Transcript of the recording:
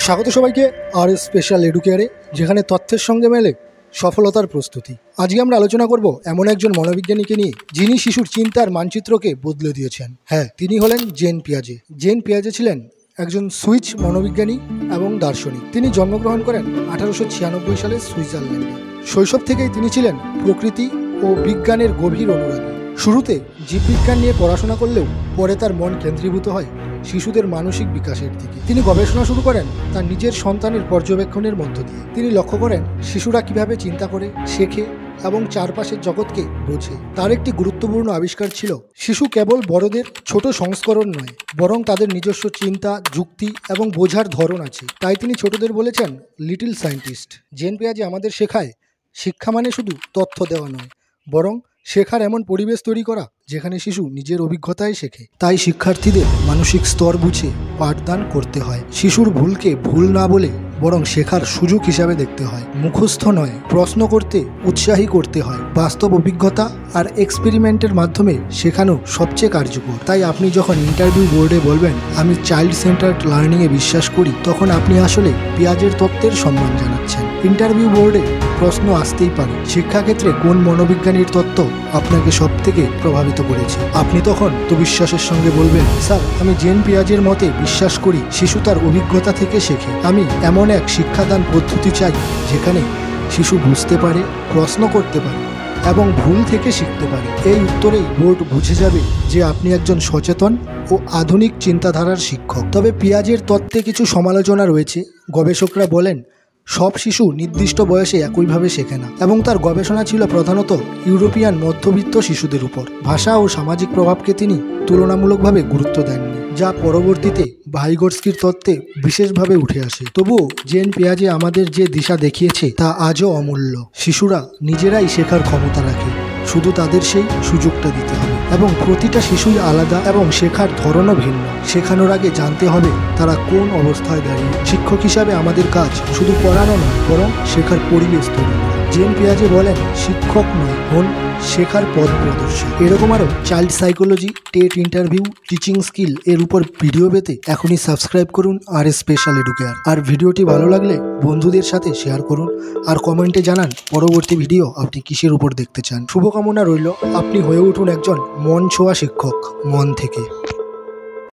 স্বাগত সবাইকে আর স্পেশাল এডুকেয়ারে, যেখানে তথ্যের সঙ্গে মেলে সফলতার প্রস্তুতি। আজকে আমরা আলোচনা করব এমন একজন মনোবিজ্ঞানীকে নিয়ে, যিনি শিশুর চিন্তার মানচিত্রকে বদলে দিয়েছেন। হ্যাঁ, তিনি হলেন জেন পিয়াজে। জেন পিয়াজে ছিলেন একজন সুইস মনোবিজ্ঞানী এবং দার্শনিক। তিনি জন্মগ্রহণ করেন 1896 সালে সুইজারল্যান্ডে। শৈশব থেকেই তিনি ছিলেন প্রকৃতি ও বিজ্ঞানের গভীর অনুরাগী। শুরুতে জীববিজ্ঞান নিয়ে পড়াশোনা করলেও পরে তার মন কেন্দ্রীভূত হয় শিশুদের মানসিক বিকাশের দিকে। তিনি গবেষণা শুরু করেন তার নিজের সন্তানের পর্যবেক্ষণের মধ্য দিয়ে। তিনি লক্ষ্য করেন শিশুরা কিভাবে চিন্তা করে, শেখে এবং চারপাশের জগৎকে বোঝে। তার একটি গুরুত্বপূর্ণ আবিষ্কার ছিল, শিশু কেবল বড়দের ছোট সংস্করণ নয়, বরং তাদের নিজস্ব চিন্তা, যুক্তি এবং বোঝার ধরন আছে। তাই তিনি ছোটদের বলেছেন লিটল সায়েন্টিস্ট। জেন পিয়াজে আমাদের শেখায়, শিক্ষা মানে শুধু তথ্য দেওয়া নয়, বরং শেখার এমন পরিবেশ তৈরি করা যেখানে শিশু নিজের অভিজ্ঞতায় শেখে। তাই শিক্ষার্থীদের মানসিক স্তর বুঝে পাঠদান করতে হয়। শিশুর ভুলকে ভুল না বলে বরং শেখার সুযোগ হিসাবে দেখতে হয়। মুখস্থ নয়, প্রশ্ন করতে উৎসাহী করতে হয়। বাস্তব অভিজ্ঞতা আর এক্সপেরিমেন্টের মাধ্যমে শেখানো সবচেয়ে কার্যকর। তাই আপনি যখন ইন্টারভিউ বোর্ডে বলবেন আমি চাইল্ড সেন্টার্ড লার্নিংয়ে বিশ্বাস করি, তখন আপনি আসলে পিয়াজের তত্ত্বের সম্মান জানাচ্ছেন। ইন্টারভিউ বোর্ডে প্রশ্ন আসতেই পারে, শিক্ষাক্ষেত্রে কোন মনোবিজ্ঞানীর তত্ত্ব আপনাকে সব থেকে প্রভাবিত করেছে? আপনি তখন তো বিশ্বাসের সঙ্গে বলবেন, স্যার আমি জেন পিয়াজের মতে বিশ্বাস করি শিশু তার অভিজ্ঞতা থেকে শেখে। আমি এমন এক শিক্ষাদান পদ্ধতি চাই যেখানে শিশু বুঝতে পারে, প্রশ্ন করতে পারে এবং ভুল থেকে শিখতে পারে। এই উত্তরেই বোর্ড বুঝে যাবে যে আপনি একজন সচেতন ও আধুনিক চিন্তাধারার শিক্ষক। তবে পিয়াজের তত্ত্বে কিছু সমালোচনা রয়েছে। গবেষকরা বলেন সব শিশু নির্দিষ্ট বয়সে একইভাবে শেখে না, এবং তার গবেষণা ছিল প্রধানত ইউরোপিয়ান মধ্যবিত্ত শিশুদের উপর। ভাষা ও সামাজিক প্রভাবকে তিনি তুলনামূলকভাবে গুরুত্ব দেননি, যা পরবর্তীতে ভাইগোটস্কির তত্ত্বে বিশেষভাবে উঠে আসে। তবুও জেন পিয়াজে আমাদের যে দিশা দেখিয়েছে তা আজও অমূল্য। শিশুরা নিজেরাই শেখার ক্ষমতা রাখে, শুধু তাদের সেই সুযোগটা দিতে হবে। এবং প্রতিটা শিশুই আলাদা এবং শেখার ধরনও ভিন্ন। শেখানোর আগে জানতে হবে তারা কোন অবস্থায় দাঁড়িয়ে। শিক্ষক হিসাবে আমাদের কাজ শুধু পড়ানো নয়, বরং শেখার পরিবেশ তৈরি করা। জেন পিয়াজে বলেন শিক্ষক নয়, হন শেখার পথ প্রদর্শক। এরকম আরও child psychology, TET interview, teaching skill এর উপর ভিডিও পেতে এখনই সাবস্ক্রাইব করুন আর স্পেশাল এডুকেয়ার। আর ভিডিওটি ভালো লাগলে বন্ধুদের সাথে শেয়ার করুন আর কমেন্টে জানান পরবর্তী ভিডিও আপনি কিসের উপর দেখতে চান। শুভকামনা রইল, আপনি হয়ে উঠুন একজন মন ছোঁয়া শিক্ষক, মন থেকে।